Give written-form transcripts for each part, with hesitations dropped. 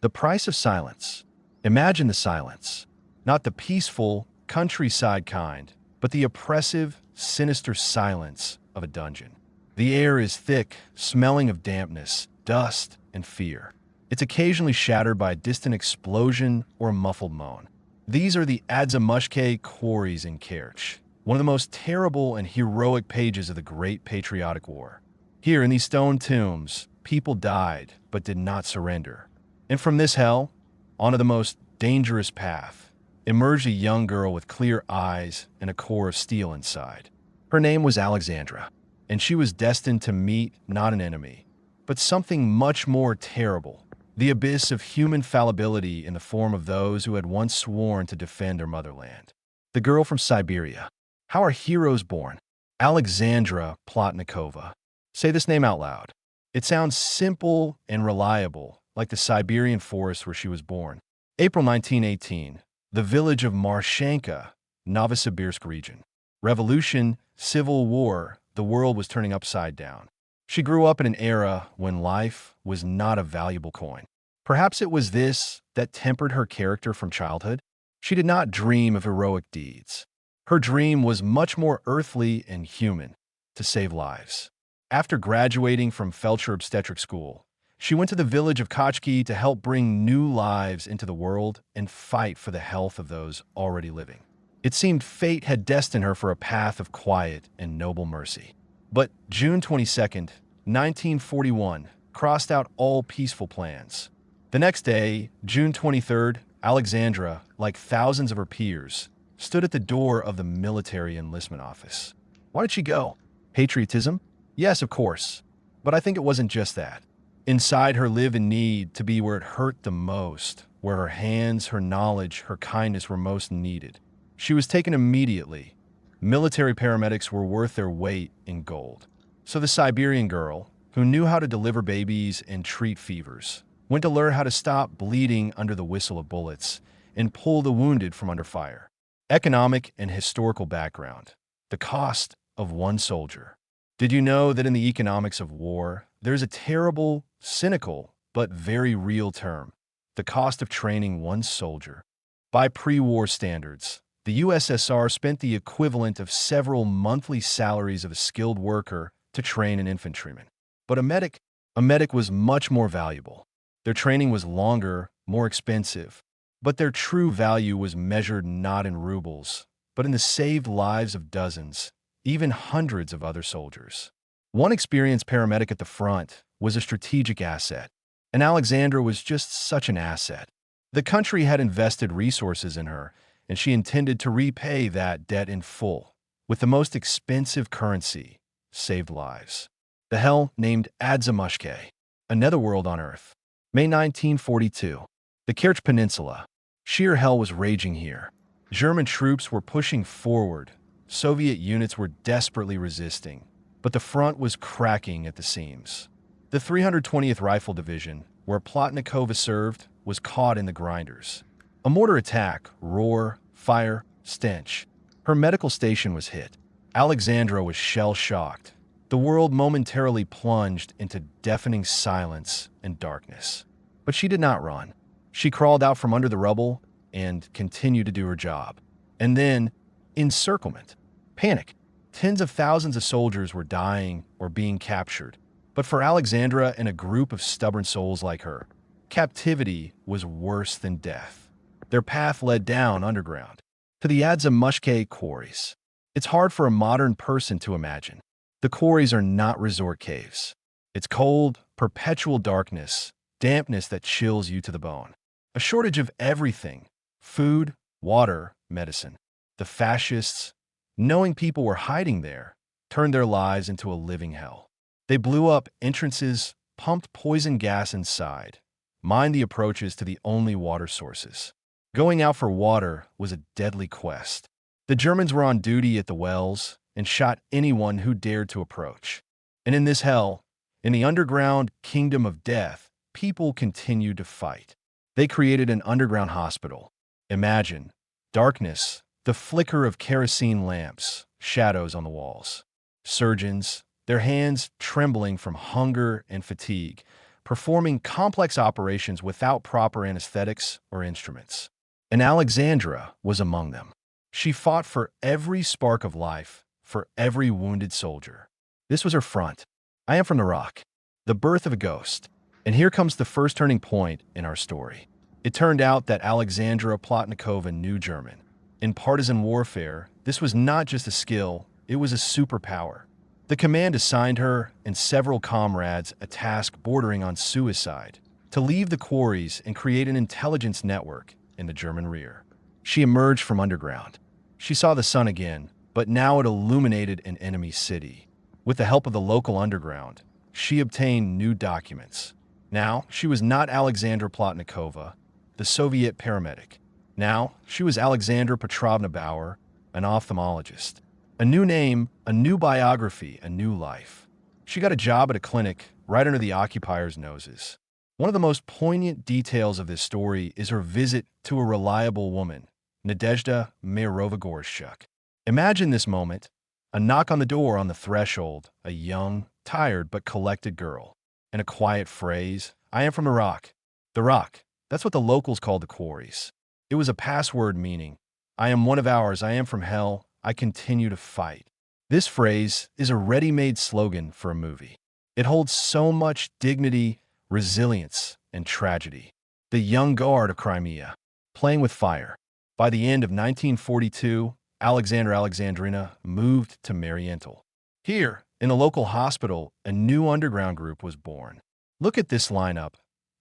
The price of silence. Imagine the silence. Not the peaceful, countryside kind, but the oppressive, sinister silence of a dungeon. The air is thick, smelling of dampness, dust, and fear. It's occasionally shattered by a distant explosion or a muffled moan. These are the WWII quarries in Kerch, one of the most terrible and heroic pages of the Great Patriotic War. Here in these stone tombs, people died but did not surrender. And from this hell, onto the most dangerous path, emerged a young girl with clear eyes and a core of steel inside. Her name was Alexandra, and she was destined to meet not an enemy, but something much more terrible, the abyss of human fallibility in the form of those who had once sworn to defend their motherland. The girl from Siberia. How are heroes born? Alexandra Plotnikova. Say this name out loud. It sounds simple and reliable, like the Siberian forest where she was born. April 1918, the village of Marshanka, Novosibirsk region. Revolution, civil war, the world was turning upside down. She grew up in an era when life was not a valuable coin. Perhaps it was this that tempered her character from childhood. She did not dream of heroic deeds. Her dream was much more earthly and human, to save lives. After graduating from Feldsher Obstetric School, she went to the village of Kochki to help bring new lives into the world and fight for the health of those already living. It seemed fate had destined her for a path of quiet and noble mercy. But June 22nd, 1941, crossed out all peaceful plans. The next day, June 23rd, Alexandra, like thousands of her peers, stood at the door of the military enlistment office. Why did she go? Patriotism? Yes, of course. But I think it wasn't just that. Inside her lived a need to be where it hurt the most, where her hands, her knowledge, her kindness were most needed. She was taken immediately. Military paramedics were worth their weight in gold. So the Siberian girl, who knew how to deliver babies and treat fevers, went to learn how to stop bleeding under the whistle of bullets and pull the wounded from under fire. Economic and historical background. The cost of one soldier. Did you know that in the economics of war, there's a terrible, cynical, but very real term, the cost of training one soldier? By pre-war standards, the USSR spent the equivalent of several monthly salaries of a skilled worker to train an infantryman. But a medic was much more valuable. Their training was longer, more expensive, but their true value was measured not in rubles, but in the saved lives of dozens, even hundreds of other soldiers. One experienced paramedic at the front was a strategic asset, and Alexandra was just such an asset. The country had invested resources in her, and she intended to repay that debt in full, with the most expensive currency, saved lives. The hell named Adzamashke, a netherworld on Earth. May 1942. The Kerch Peninsula. Sheer hell was raging here. German troops were pushing forward. Soviet units were desperately resisting, but the front was cracking at the seams. The 320th Rifle Division, where Plotnikova served, was caught in the grinders. A mortar attack, roar, fire, stench. Her medical station was hit. Alexandra was shell-shocked. The world momentarily plunged into deafening silence and darkness. But she did not run. She crawled out from under the rubble and continued to do her job. And then, encirclement. Panic. Tens of thousands of soldiers were dying or being captured. But for Alexandra and a group of stubborn souls like her, captivity was worse than death. Their path led down underground, to the Adzamashke quarries. It's hard for a modern person to imagine. The quarries are not resort caves. It's cold, perpetual darkness, dampness that chills you to the bone. A shortage of everything: food, water, medicine. The fascists, knowing people were hiding there, turned their lives into a living hell. They blew up entrances, pumped poison gas inside, mined the approaches to the only water sources. Going out for water was a deadly quest. The Germans were on duty at the wells and shot anyone who dared to approach. And in this hell, in the underground kingdom of death, people continued to fight. They created an underground hospital. Imagine darkness, the flicker of kerosene lamps, shadows on the walls. Surgeons, their hands trembling from hunger and fatigue, performing complex operations without proper anesthetics or instruments. And Alexandra was among them. She fought for every spark of life, for every wounded soldier. This was her front. I am from Iraq, the birth of a ghost. And here comes the first turning point in our story. It turned out that Alexandra Plotnikova knew German. In partisan warfare, this was not just a skill, it was a superpower. The command assigned her and several comrades a task bordering on suicide: to leave the quarries and create an intelligence network in the German rear. She emerged from underground. She saw the sun again, but now it illuminated an enemy city. With the help of the local underground, she obtained new documents. Now, she was not Alexandra Plotnikova, the Soviet paramedic. Now, she was Alexandra Petrovna Bauer, an ophthalmologist. A new name, a new biography, a new life. She got a job at a clinic right under the occupiers' noses. One of the most poignant details of this story is her visit to a reliable woman, Nadezhda Mayorova-Gorshchuk. Imagine this moment: a knock on the door on the threshold, a young, tired but collected girl, and a quiet phrase, "I am from Iraq." The Rock, that's what the locals called the quarries. It was a password meaning, "I am one of ours, I am from hell, I continue to fight." This phrase is a ready-made slogan for a movie. It holds so much dignity, resilience, and tragedy. The young guard of Crimea, playing with fire. By the end of 1942, Alexandra Alexandrina moved to Mariental. Here, in the local hospital, a new underground group was born. Look at this lineup: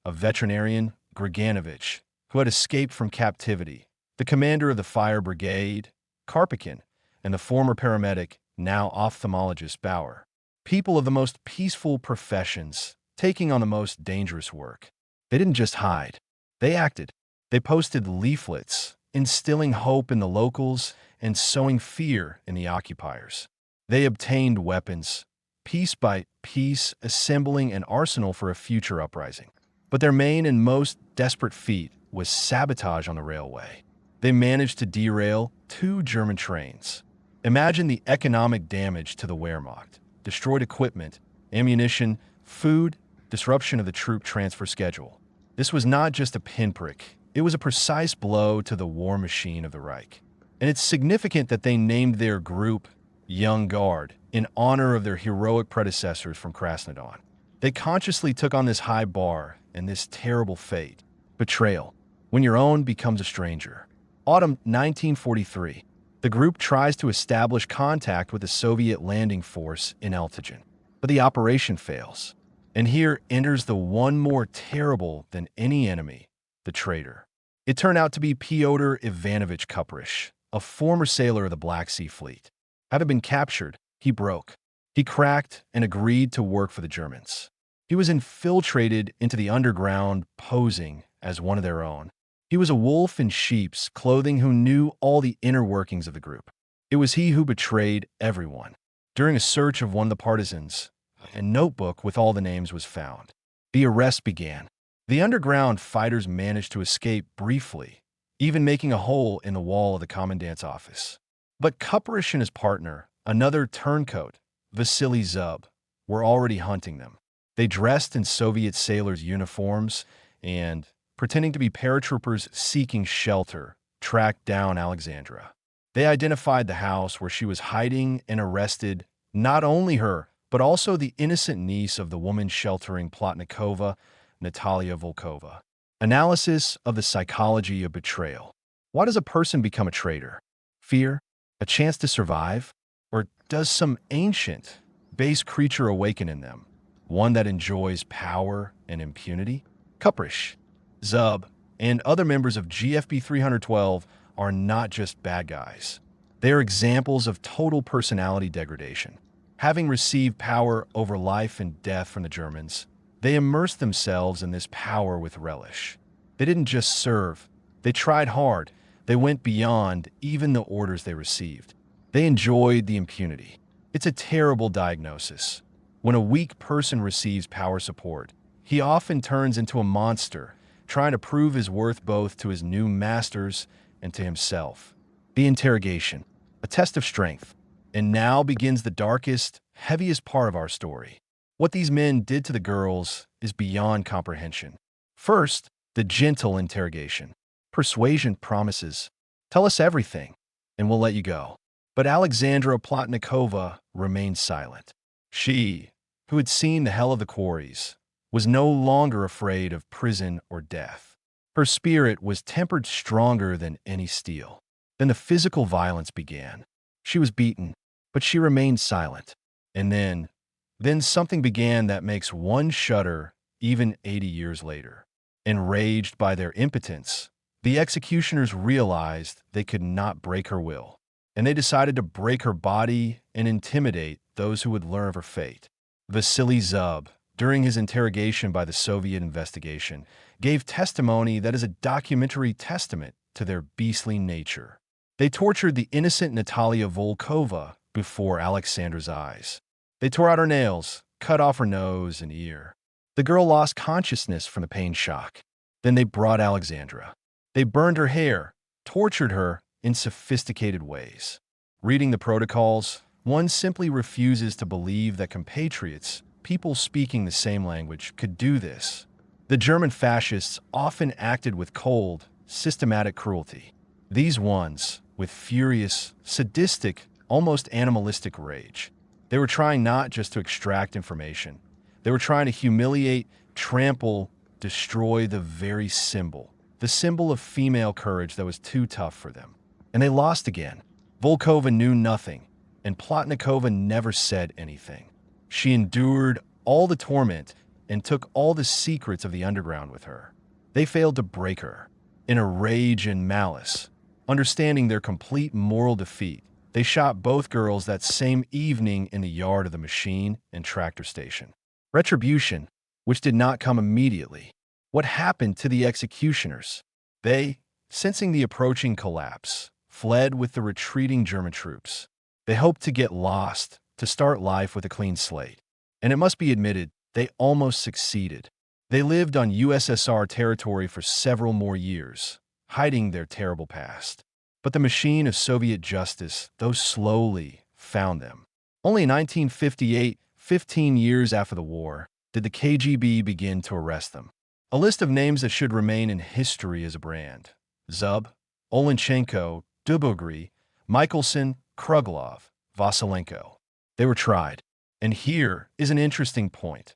a veterinarian, Griganovich, who had escaped from captivity, the commander of the fire brigade, Karpikin, and the former paramedic, now ophthalmologist, Bauer. People of the most peaceful professions, taking on the most dangerous work. They didn't just hide. They acted. They posted leaflets, instilling hope in the locals and sowing fear in the occupiers. They obtained weapons, piece by piece, assembling an arsenal for a future uprising. But their main and most desperate feat was sabotage on the railway. They managed to derail 2 German trains. Imagine the economic damage to the Wehrmacht: destroyed equipment, ammunition, food, disruption of the troop transfer schedule. This was not just a pinprick, it was a precise blow to the war machine of the Reich. And it's significant that they named their group Young Guard in honor of their heroic predecessors from Krasnodar. They consciously took on this high bar and this terrible fate: betrayal, when your own becomes a stranger. Autumn 1943. The group tries to establish contact with the Soviet landing force in Eltigen, but the operation fails. And here enters the one more terrible than any enemy: the traitor. It turned out to be Pyotr Ivanovich Kuprish, a former sailor of the Black Sea Fleet. Having been captured, he broke. He cracked and agreed to work for the Germans. He was infiltrated into the underground, posing as one of their own. He was a wolf in sheep's clothing who knew all the inner workings of the group. It was he who betrayed everyone. During a search of one of the partisans, a notebook with all the names was found. The arrest began. The underground fighters managed to escape briefly, even making a hole in the wall of the commandant's office. But Kuprish and his partner, another turncoat, Vasily Zub, were already hunting them. They dressed in Soviet sailors' uniforms and, pretending to be paratroopers seeking shelter, tracked down Alexandra. They identified the house where she was hiding and arrested not only her, but also the innocent niece of the woman sheltering Plotnikova, Natalia Volkova. Analysis of the psychology of betrayal. Why does a person become a traitor? Fear? A chance to survive? Or does some ancient, base creature awaken in them? One that enjoys power and impunity? Kuprish, Zub, and other members of GFB 312 are not just bad guys. They are examples of total personality degradation. Having received power over life and death from the Germans, they immersed themselves in this power with relish. They didn't just serve. They tried hard. They went beyond even the orders they received. They enjoyed the impunity. It's a terrible diagnosis. When a weak person receives power support, he often turns into a monster, trying to prove his worth both to his new masters and to himself. The interrogation, a test of strength. And now begins the darkest, heaviest part of our story. What these men did to the girls is beyond comprehension. First, the gentle interrogation. Persuasion promises, "Tell us everything, and we'll let you go." But Alexandra Plotnikova remained silent. She, who had seen the hell of the quarries, was no longer afraid of prison or death. Her spirit was tempered stronger than any steel. Then the physical violence began. She was beaten, but she remained silent. And then something began that makes one shudder even 80 years later. Enraged by their impotence, the executioners realized they could not break her will, and they decided to break her body and intimidate those who would learn of her fate. Vasily Zub, during his interrogation by the Soviet investigation, gave testimony that is a documentary testament to their beastly nature. They tortured the innocent Natalia Volkova before Alexandra's eyes. They tore out her nails, cut off her nose and ear. The girl lost consciousness from the pain shock. Then they brought Alexandra. They burned her hair, tortured her in sophisticated ways. Reading the protocols, one simply refuses to believe that compatriots, people speaking the same language, could do this. The German fascists often acted with cold, systematic cruelty. These ones, with furious, sadistic, almost animalistic rage. They were trying not just to extract information. They were trying to humiliate, trample, destroy the very symbol. The symbol of female courage that was too tough for them. And they lost again. Volkova knew nothing, and Plotnikova never said anything. She endured all the torment and took all the secrets of the underground with her. They failed to break her. In a rage and malice, understanding their complete moral defeat, they shot both girls that same evening in the yard of the machine and tractor station. Retribution, which did not come immediately. What happened to the executioners? They, sensing the approaching collapse, fled with the retreating German troops. They hoped to get lost, to start life with a clean slate. And it must be admitted, they almost succeeded. They lived on USSR territory for several more years, hiding their terrible past. But the machine of Soviet justice, though slowly, found them. Only in 1958, 15 years after the war, did the KGB begin to arrest them. A list of names that should remain in history as a brand. Zub, Olenchenko, Dubogry, Michelson, Kruglov, Vasilenko. They were tried. And here is an interesting point.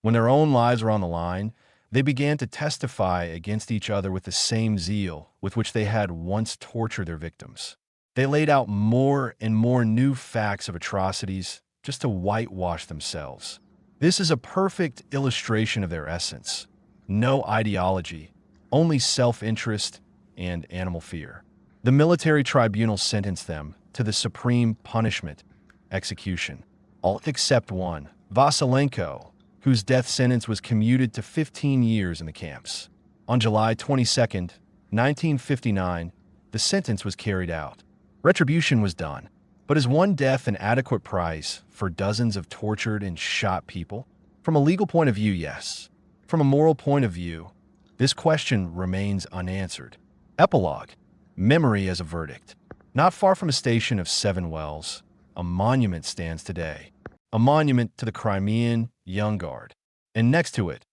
When their own lives were on the line, they began to testify against each other with the same zeal with which they had once tortured their victims. They laid out more and more new facts of atrocities just to whitewash themselves. This is a perfect illustration of their essence. No ideology, only self-interest and animal fear. The military tribunal sentenced them to the supreme punishment, execution. All except one, Vasilenko, whose death sentence was commuted to 15 years in the camps. On July 22, 1959, the sentence was carried out. Retribution was done. But is one death an adequate price for dozens of tortured and shot people? From a legal point of view, yes. From a moral point of view, this question remains unanswered. Epilogue. Memory as a verdict. Not far from a station of Seven Wells, a monument stands today. A monument to the Crimean Young Guard. And next to it,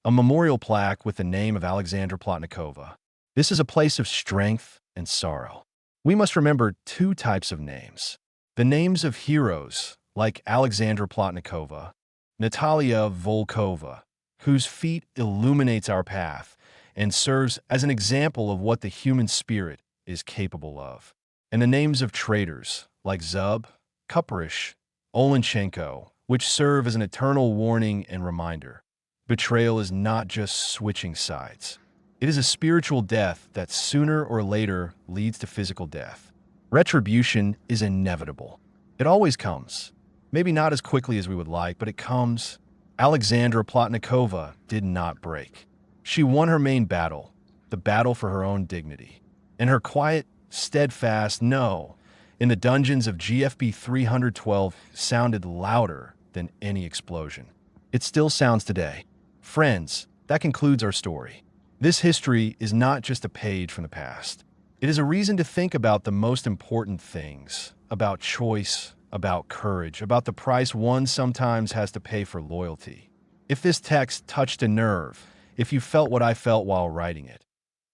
a memorial plaque with the name of Alexandra Plotnikova. This is a place of strength and sorrow. We must remember two types of names. The names of heroes like Alexandra Plotnikova, Natalia Volkova, whose feat illuminates our path and serves as an example of what the human spirit is capable of. And the names of traitors like Zub, Kuparish, Olenchenko, which serve as an eternal warning and reminder. Betrayal is not just switching sides. It is a spiritual death that sooner or later leads to physical death. Retribution is inevitable. It always comes. Maybe not as quickly as we would like, but it comes. Alexandra Plotnikova did not break. She won her main battle, the battle for her own dignity. And her quiet, steadfast no in the dungeons of GFB 312 sounded louder than any explosion. It still sounds today. Friends, that concludes our story. This history is not just a page from the past. It is a reason to think about the most important things, about choice, about courage, about the price one sometimes has to pay for loyalty. If this text touched a nerve, if you felt what I felt while writing it,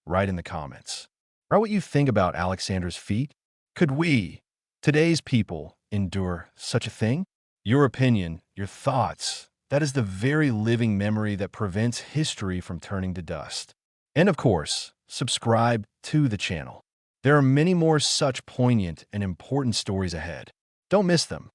write in the comments. Write what you think about Alexander's feat. Could we, today's people, endure such a thing? Your opinion, your thoughts, that is the very living memory that prevents history from turning to dust. And of course, subscribe to the channel. There are many more such poignant and important stories ahead. Don't miss them.